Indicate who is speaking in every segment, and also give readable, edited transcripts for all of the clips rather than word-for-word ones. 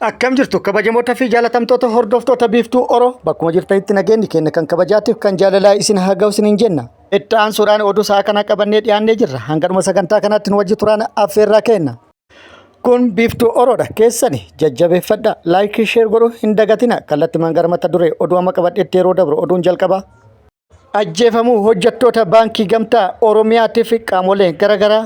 Speaker 1: Akkam jirtu kabajamoota fi jaalatamtoota hordoftoota biiftuu Oroo bakkuma jirtanitti nageenyi keenya kan kabajaatiif kan jaalalaa isin haa ga'u isiniin jenna. Itti aansuudhaan oduu isaa kana qabannee dhiyaannee jirra. Hangadhuma sagantaa kanaatti nu wajji turaan affeerraa kenna. Kun biiftuu Oroodha keessani jajjabeeffadha laayikii sheer godhuu hin dagatina kallattii mangarmata duree oduu amma qabadheetti yeroo dabru oduun jalqaba. Ajjeefamuu hojjettoota baankii gamtaa Oromiyaatii fi qaamoleen garaagaraa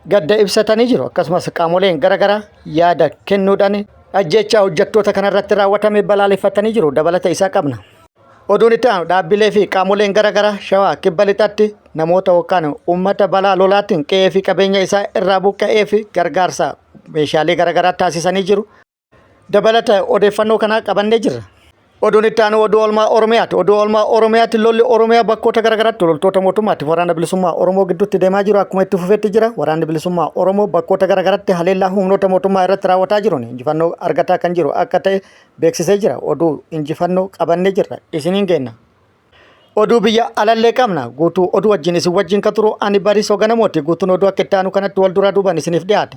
Speaker 1: gadda ibsatanii jiru. Akkasumas qaamoleen garaagaraa yaada kennuudhaan ajjechaa hojjettoota kanarratti raawwatame balaaleffatanii jiru. Dabalata isaa qabna. Oduun itti aanu dhaabbilee fi qaamoleen garaagaraa shawaa kibba lixaatti namoota yookaan uummata balaa lolaatiin qe'ee fi qabeenya isaa irraa buqqa'ee fi gargaarsa meeshaalee garaagaraa taasisanii jiru. Dabalata odeeffannoo kanaa qabannee jirra. Oduun itti aanu oduu oolmaa Oromiyaati. Oduu oolmaa Oromiyaatti lolli Oromiyaa bakkoota garaagaraatti loltoota mootummaatti waraana bilisummaa Oromoo gidduutti deemaa jiru akkuma itti fufeetti jira. Waraanni bilisummaa Oromoo bakkoota garaagaraatti haleellaa humnoota mootummaa irratti raawwataa jiruun injifannoo argataa kan jiru akka ta'e beeksisee jira. Oduu injifannoo qabannee jirra isiniin geenna. Oduu biyya alallee qabna. Guutuu oduu wajjin isin wajjin kan turu ani Bariisoo Ganamooti. Guutuun oduu akka itti aanu kanatti wal duraa duubaan isiniif dhiyaata.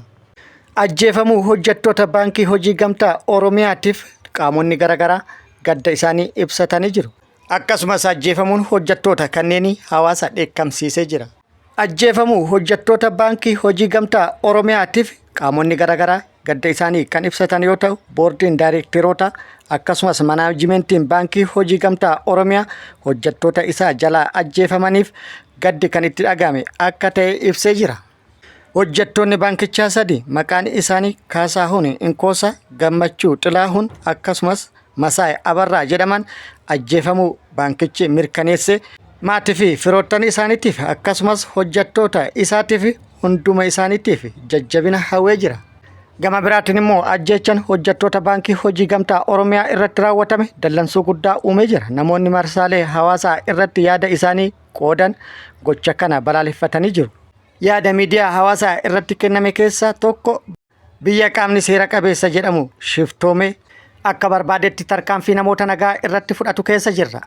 Speaker 1: Ajjeefamuu hojjettoota baankii hojii gamtaa Oromiyaatiif qaamonni garaagaraa gadda isaanii ibsatanii jiru. Akkasumas ajjeefamuun hojjettoota kanneen hawaasa dheekkamsiisee jira. Ajjeefamuu hojjettoota baankii hojii gamtaa Oromiyaatiif qaamonni garaagaraa gadda isaanii kan ibsatan yoo ta'u, boordiin daayirekteroota akkasumas manaajimentiin baankii hojii gamtaa Oromiyaa hojjettoota isaa jalaa ajjeefamaniif gaddi kan itti dhagahame akka ta'e ibsee jira. Hojjettoonni baankichaa sadi maqaan isaanii Kaasahuun Inkoosa, Gammachuu Xilaahuun akkasumas Masaay Abarraa jedhaman ajjeefamuu baankichi mirkaneesse maatii fi firoottan isaaniitiif akkasumas hojjettoota isaatiif hunduma isaaniitiif jajjabina hawwee jira. Gama biraatiin immoo ajjechaan hojjettoota baankii hojii gamtaa Oromiyaa irratti raawwatame dallansuu guddaa uumee jira. Namoonni marsaalee hawaasaa irratti yaada isaanii qoodan gocha kana balaaleffatanii jiru. Yaada miidiyaa hawaasaa irratti kenname keessaa tokko biyya qaamni seera qabeessa jedhamu shiftoomee akka barbaadetti tarkaanfii namoota nagaa irratti fudhatu keessa jirra.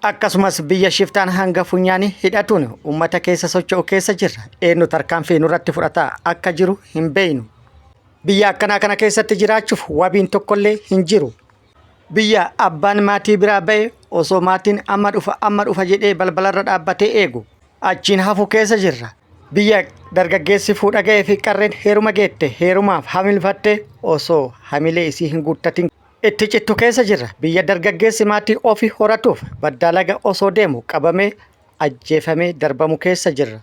Speaker 1: Akkasumas biyya shiftaan hanga funyaanii hidhatuun uummata keessa socho'u keessa jirra. Eenyu tarkaanfii nurratti fudhataa akka jiru hin beeknu. Biyya akkanaa kana keessatti jiraachuuf wabiin tokkollee hin jiru. Biyya abbaan maatii biraa ba'e osoo maatiin amma dhufa jedhee balbalarra dhaabbatee eegu achiin hafu keessa jirra. Biyya dargaggeessi fuudha ga'ee fi qarreen heeruma geette heerumaaf hamilfatte osoo hamilee isii hin guuttatin itti cittu keessa jirra. Biyya dargaggeessi maatii ofii horatuuf baddaa laga osoo deemu qabamee ajjeefamee darbamu keessa jirra.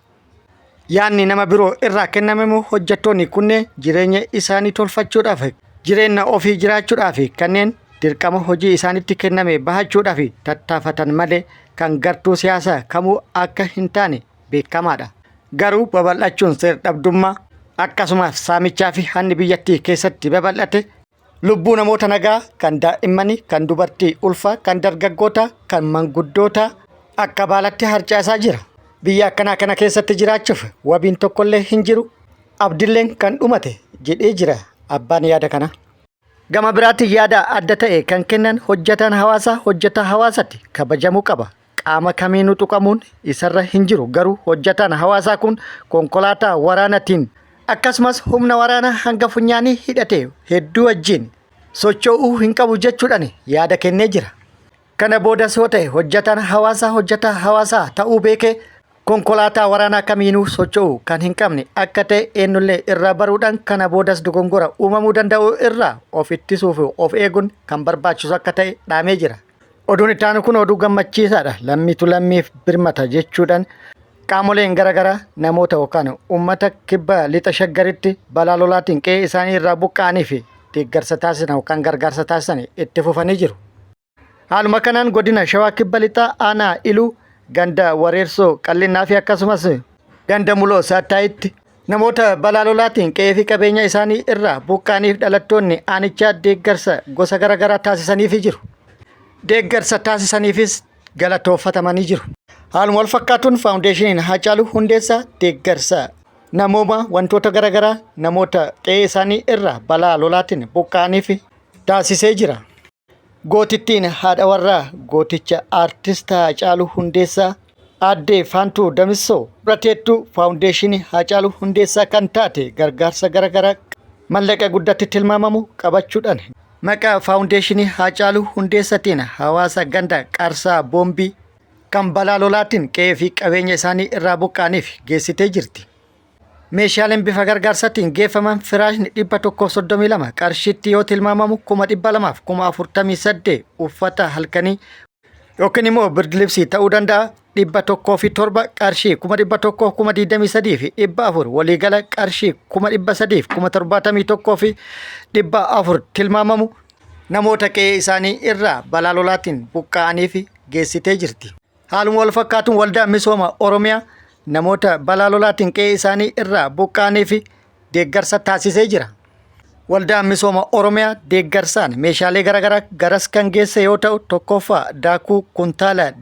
Speaker 1: Yaanni nama biroo irraa kennamemu hojjettoonni kunneen jireenya isaanii tolfachuudhaaf jireenya ofii jiraachuudhaaf kanneen dirqama hojii isaanitti kenname bahachuudhaaf tattaafatan malee kan gartuu siyaasaa kamuu akka hin taane beekamaadha. Garuu babal'achuun seera dhabdummaa akkasumas saamichaa fi hanni biyyattii keessatti babal'ate lubbuu namoota nagaa kan daa'immanii, kan dubartii ulfaa, kan dargaggoota, kan manguddootaa akka baalatti harcaasaa jira. Biyya akkanaa kana keessatti jiraachuuf wabiin tokkollee hin jiru. Abdilleen kan dhumate jedhee jira abbaan yaada kana. Gama biraatti yaada adda ta'e kan kennan hojjetaan hawaasaa hojjetaa hawaasaatti kabajamuu qaba. Qaama kamiinuu tuqamuun isarra hin jiru. Garuu hojjetaan hawaasaa kun konkolaataa waraanaatiin akkasumas humna waraanaa hanga funyaanii hidhate hedduu wajjin socho'uu hin qabu jechuudhaan yaada kennee jira. Kana boodas yoo ta'e hojjetaan hawaasaa ta'uu beekee konkolaataa waraanaa kamiinuu socho'uu kan hin qabne akka ta'e eenyullee irraa baruudhaan kana boodas dogongora uumamuu danda'u irraa of ittisuuf of eeguun kan barbaachisu akka ta'e dhaamee jira. Oduun itti aanu kun oduu gammachiisaadha. Lammiitu lammiif birmata jechuudhaan qaamoleen garaagaraa namoota yookaan uummata kibba lixa shaggaritti balaa lolaatiin qe'ee isaanii irraa buqqa'anii fi deeggarsa taasisan yookaan gargaarsa taasisan itti fufanii jiru. Haaluma kanaan godina shawaa kibba lixaa aanaa iluu ganda wareersoo qallinnaa fi akkasumas ganda muloo saattaayitti namoota balaa lolaatiin qe'ee fi qabeenya isaanii irraa buqqa'aniif dhalattoonni aanichaa deeggarsa gosa garaagaraa taasisaniifi jiru. Deeggarsa taasisaniifis galatooffatamanii jiru. Haaluma wal fakkaatuun faawundeeshiniin Haacaaluu Hundeessaa deeggarsa namooma wantoota garaagaraa namoota qe'ee isaanii irraa balaa lolaatiin buqqa'aniif taasisee jira. Gootittiin haadha warraa gooticha aartist Haacaaluu Hundeessaa aadde Faantuu Damissoo fudhateettu faawundeeshinii Haacaaluu Hundeessaa kan taate gargaarsa garaagaraa mallaqa guddatti tilmaamamu qabachuudhaan maqaa faawundeeshinii Haacaaluu Hundeessatiin hawaasa ganda Qaarsaa Boombii kan balaa lolaatiin qe'ee fi qabeenya isaanii irraa buqqaaniif geessitee jirti. Meeshaaleen bifa gargaarsaatiin geeffaman firaashni 132 qarshiitti yoo tilmaamamu 200,048 uffata halkanii yookiin immoo birdilibsii ta'uu danda'a 107 qarshii 100,023 fi 400 waliigala qarshii 371 fi 400 tilmaamamu namoota qe'ee isaanii irraa balaa lolaatiin buqqa'aniif geessitee jirti. Haaluma wal fakkaatuun waldaan misooma Oromiyaa namoota balaa lolaatiin qe'ee isaanii irraa buqqa'aniif deeggarsa taasisee jira. Waldaan misooma Oromiyaa deeggarsaan meeshaalee garaagaraa garas kan geesse yoo ta'u tokkoffaa daakuu kuntaala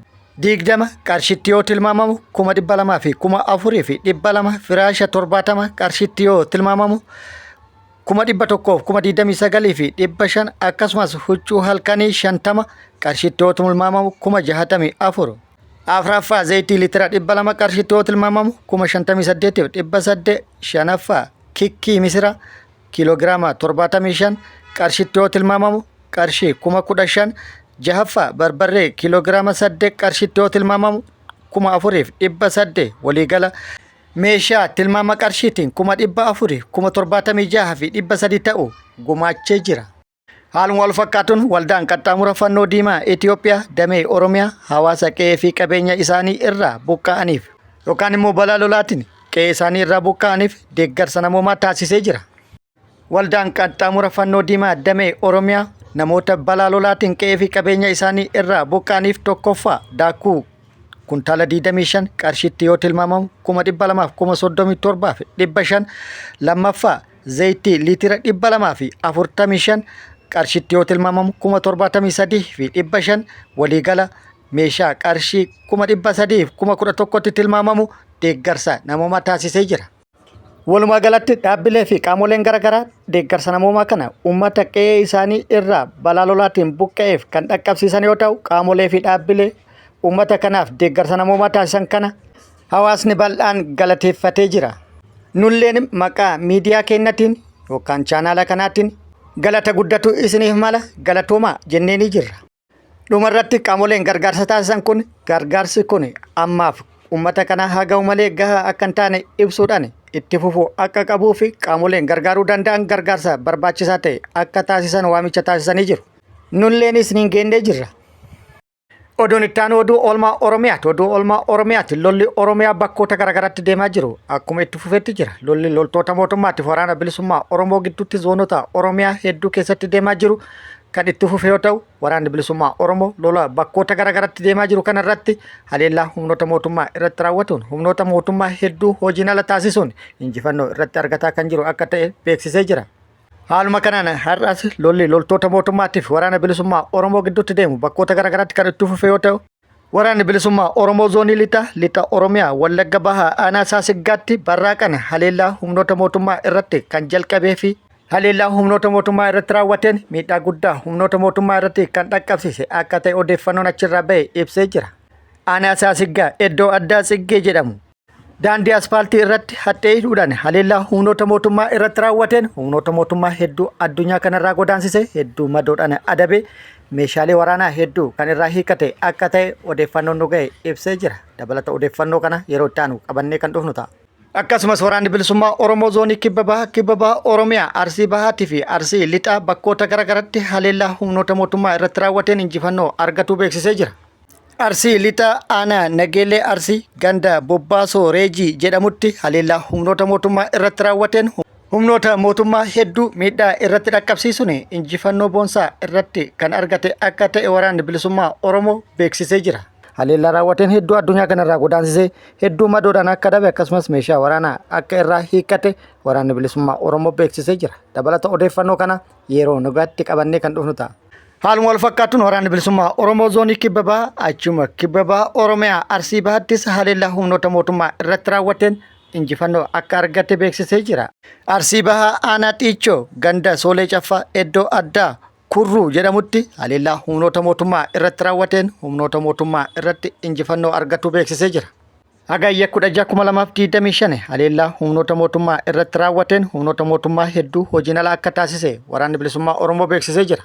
Speaker 1: 20 qarshiitti yoo tilmaamamu 200,000 fi 4,000 fi 200 firaasha 70 qarshiitti yoo tilmaamamu 129 fi 500 akkasumas huccuu halkanii 50 qarshiitti yoo tilmaamamu 64,000 afraffaa zayitii liitira 200 qarshiitti yoo tilmaamamu 58,800 fi 800 shanaffaa kikkii misira kiiloogiraama 75 qarshiitti yoo tilmaamamu qarshii 15,000 jahaffaa barbarree kiiloogiraama 8 qarshiitti yoo tilmaamamu 4,800 waliigala meeshaa tilmaama qarshiitiin 400,000 76,000 fi 300 ta'u gumaachee jira. Haaluma wal fakkaatuun waldaan qaxxaamura fannoo diimaa Itoophiyaa damee Oromiyaa hawaasa qe'ee fi qabeenya isaanii irraa buqqa'aniif yookaan immoo balaa lolaatiin qe'ee isaanii irraa buqqa'aniif deeggarsa namoomaa taasisee jira. Waldaan qaxxaamura fannoo diimaa damee Oromiyaa namoota balaa lolaatiin qe'ee fi qabeenya isaanii irraa buqqa'aniif tokkoffaa daakuu kuntaala 25 qarshiitti yoo tilmaamamu 237 fi 500 lammaffaa zayitii liitira 200 fi 45 qarshiitti yoo tilmaamamu 73 fi 500 waliigala meeshaa qarshii 300 fi 11,000tti tilmaamamu deeggarsa namoomaa taasisee jira. Walumaa galatti dhaabbilee fi qaamoleen garaagaraa deeggarsa namoomaa kana uummata qe'ee isaanii irraa balaa lolaatiin buqqa'eef kan dhaqqabsiisan yoo ta'u qaamolee fi dhaabbilee uummata kanaaf deeggarsa namoomaa taasisan kana hawaasni bal'aan galateeffatee jira. Nulleen maqaa miidiyaa keenyatiin yookaan chaanaala kanaatiin galata guddatu isiniif mala galatoomaa jennee ni jirra. Dhumarratti qaamoleen gargaarsa taasisan kun gargaarsi kun ammaaf uummata kana haa ga'u malee gahaa akka hin taane ibsuudhaan itti fufuu akka qabuu fi qaamoleen gargaaruu danda'an gargaarsa barbaachisaa ta'e akka taasisan waamicha taasisanii jiru. Nulleen isiniin geendee jirra. Oduun itti aanu oduu oolmaa Oromiyaati. Oduu oolmaa Oromiyaati. Lolli Oromiyaa bakkoota garaagaraatti deemaa jiru akkuma itti fufeetti jira. Lolli loltoota mootummaatiif waraana bilisummaa Oromoo gidduutti zoonota Oromiyaa hedduu keessatti deemaa jiru kan itti fufe yoo ta'u waraanni bilisummaa Oromoo lola bakkoota garaagaraatti deemaa jiru kanarratti haleellaa humnoota mootummaa irratti raawwatuun humnoota mootummaa hedduu hojiin ala taasisuun injifannoo irratti argataa kan jiru akka ta'e beeksisee jira. Haaluma kanaan har'as lolli loltoota mootummaatiif waraana bilisummaa Oromoo gidduutti deemu bakkoota garaagaraatti kan itti fufe yoo ta'u waraanni bilisummaa Oromoo zoonii lixa Oromiyaa Wallagga Bahaa aanaa Saasiggaatti barraaqan haleellaa humnoota mootummaa irratti kan jalqabee fi haleellaa humnoota mootummaa irratti raawwateen miidhaa guddaa humnoota mootummaa irratti kan dhaqqabsiise akka ta'e odeeffannoon achirraa ba'e ibsee jira. Aanaa Saasiggaa iddoo addaa Tsiggee jedhamu daandii aspaaltii irratti haxxee hidhuudhaan haleellaa humnoota mootummaa irratti raawwateen humnoota mootummaa hedduu addunyaa kanarraa godaansise hedduu madoodhaan adabe meeshaalee waraanaa hedduu kan irraa hiikate akka ta'e odeeffannoon nu ga'e ibsee jira. Dabalata odeeffannoo kana yeroo itti aanu qabannee kan dhufnu ta'a. Akkasumas waraanni bilisummaa Oromoo zoonii kibba bahaa Oromiyaa Arsii Bahaatii fi Arsii Lixaa bakkoota garaagaraatti haleellaa humnoota mootummaa irratti raawwateen injifannoo argatuu beeksisee jira. Arsii Lixaa aanaa Nageellee Arsii ganda Bobbaasoo Reejii jedhamutti haleellaa humnoota mootummaa irratti raawwateen humnoota mootummaa hedduu miidhaa irratti dhaqqabsiisuun injifannoo boonsaa irratti kan argate akka ta'e waraanni bilisummaa Oromoo beeksisee jira. Haleellaa raawwateen hedduu addunyaa kanarraa godaansisee hedduu madoodhaan akka dhabe akkasumas meeshaa waraanaa akka irraa hiikkate waraanni bilisummaa Oromoo beeksisee jira. Dabalata odeeffannoo kana yeroo nagaatti qabannee kan dhufnu ta'a. Haaluma wal fakkaatuun waraanni bilisummaa Oromoo zoonii kibba bahaa achuma kibba bahaa Oromiyaa Arsii Bahaattis haleellaa humnoota mootummaa irratti raawwateen injifannoo akka argate beeksisee jira. Arsii Bahaa aanaa Xiichoo ganda Soolee Caffaa iddoo addaa Kurruu jedhamutti haleellaa humnoota mootummaa irratti raawwateen humnoota mootummaa irratti injifannoo argatu beeksisee jira. Hagayya 16,2025 haleellaa humnoota mootummaa irratti raawwateen humnoota mootummaa hedduu hojiin ala akka taasise waraanni bilisummaa Oromoo beeksisee jira.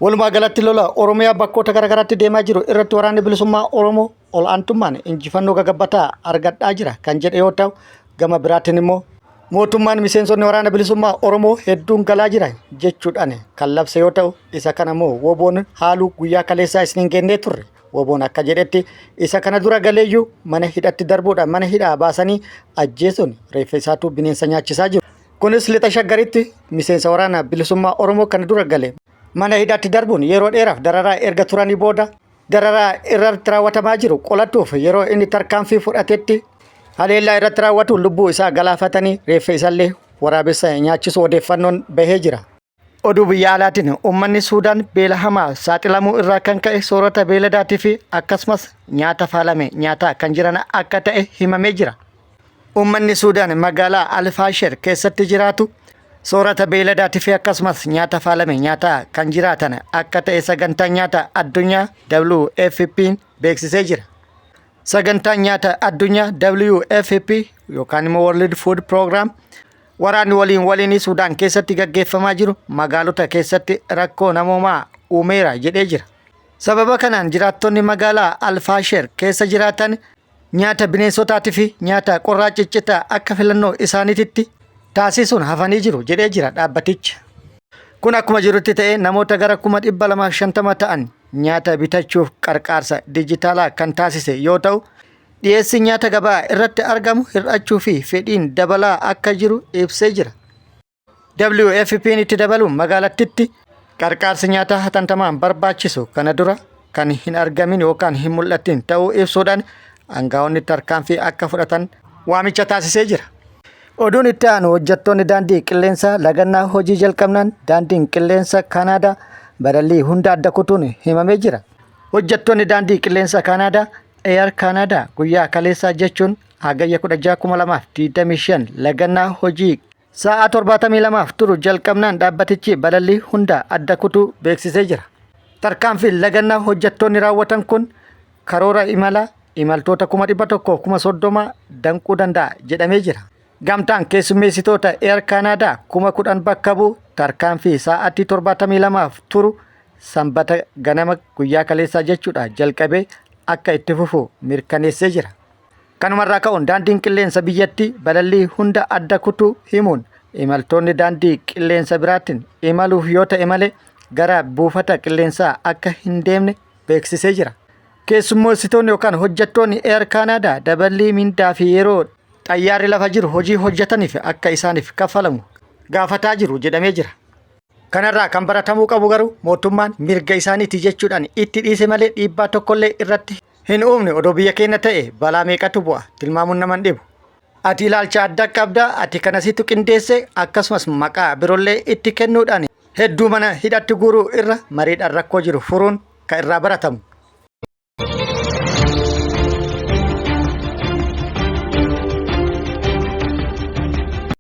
Speaker 1: Walumaa galatti lola Oromiyaa bakkoota garaagaraatti deemaa jiru irratti waraanni bilisummaa Oromoo ol aantummaan injifannoo gagabbataa argadhaa jira kan jedhe yoo ta'u, gama biraatiin immoo mootummaan miseensonni waraana bilisummaa Oromoo hedduun galaa jira jechuudhaan kan labse yoo ta'u, isa kana immoo woboon haaluu guyyaa kaleessaa isiniin gennee turre. Woboon akka jedhetti isa kana dura galeeyyuu mana hidhatti darbuudhaan mana hidhaa baasanii ajjeesuun reeffa isaatu bineensa nyaachisaa jiru. Kunis lixa shaggaritti miseensa waraana bilisummaa Oromoo kana dura gale mana hidhatti darbuun yeroo dheeraaf dararaa erga turanii booda dararaa irratti raawwatamaa jiru qolatuuf yeroo inni tarkaanfii fudhatetti haleellaa irratti raawwatu lubbuu isaa galaafatanii reeffa isaallee waraabessa nyaachisuu odeeffannoon bahee jira. Oduu biyya alaatiin uummanni Suudaan beela hamaa saaxilamuu irraa kan ka'e soorata beeladaatii fi akkasumas nyaata faalame nyaataa kan jiran akka ta'e himamee jira. Uummanni Suudaan magaalaa Alfaashir keessatti jiraatu soorata beeladaatii fi akkasumas nyaata faalame nyaataa kan jiraatan akka ta'e sagantaa nyaata addunyaa WFP'n beeksisee jira. Sagantaan nyaata addunyaa WFP yookaan immoo World Food Program waraanni waliin Suudaan keessatti gaggeeffamaa jiru magaalota keessatti rakkoo namoomaa uumeera jedhee jira. Sababa kanaan jiraattonni magaalaa Alfaashir keessa jiraatan nyaata bineensotaatii fi nyaata qorraa ciccitaa akka filannoo isaaniitti taasisuun hafanii jiru jedhee jira dhaabbatichi. Kun akkuma jirutti ta'ee namoota gara 250 ta'an nyaata bitachuuf qarqaarsa dijitaalaa kan taasise yoo ta'u, dhiyeessi nyaata gabaa irratti argamu hir'achuu fi fedhiin dabalaa akka jiru ibsee jira. WFP'n itti dabaluun magaalattitti qarqaarsi nyaataa hatantamaan barbaachisu kana dura kan hin argamin yookaan hin mul'atin ta'uu ibsuudhaan aangaa'onni tarkaanfii akka fudhatan waamicha taasisee jira. Oduun itti aanu hojjettoonni daandii qilleensaa lagannaa hojii jalqabnaan daandiin qilleensa Kanaadaa badallii hunda adda kutuun himamee jira. Hojjettoonni daandii qilleensa Kanaadaa Air Canada guyyaa kaleessaa jechuun hagayya 16,2025 lagannaa hojii sa'a 72f turu jalqabnaan dhaabbatichi badallii hunda adda kutuu beeksisee jira. Tarkaanfiin lagannaa hojjettoonni raawwatan kun karoora imaltoota 130,030 danquu danda'a jedhamee jira. Gamtaan keessummeessitoota Air Canada 10,000 bakka bu'u tarkaanfii sa'aatii 72f turu sanbata ganama guyyaa kaleessaa jechuudha jalqabee akka itti fufu mirkaneessee jira. Kanumarraa ka'uun daandiin qilleensa biyyattii badallii hunda adda kutuu himuun imaltoonni daandii qilleensa biraatiin imaluuf yoo ta'e malee gara buufata qilleensaa akka hin deemne beeksisee jira. Keessummeessitoonni yookaan hojjettoonni Air Canada daballii mindaa fi yeroo xayyaarri lafa jiru hojii hojjetaniif akka isaaniif kaffalamu gaafataa jiru jedhamee jira. Kanarraa kan baratamuu qabu garuu mootummaan mirga isaaniiti jechuudhaan itti dhiise malee dhiibbaa tokkollee irratti hin uumne odoo biyya keenya ta'e balaa meeqatu bu'a tilmaamuun naman dhibu. Ati ilaalcha adda qabdaa ati kanasitti qindeesse akkasumas maqaa biroollee itti kennuudhaan hedduu mana hidhatti guuruu irra mariidhaan rakkoo jiru furuun kan irraa baratamu.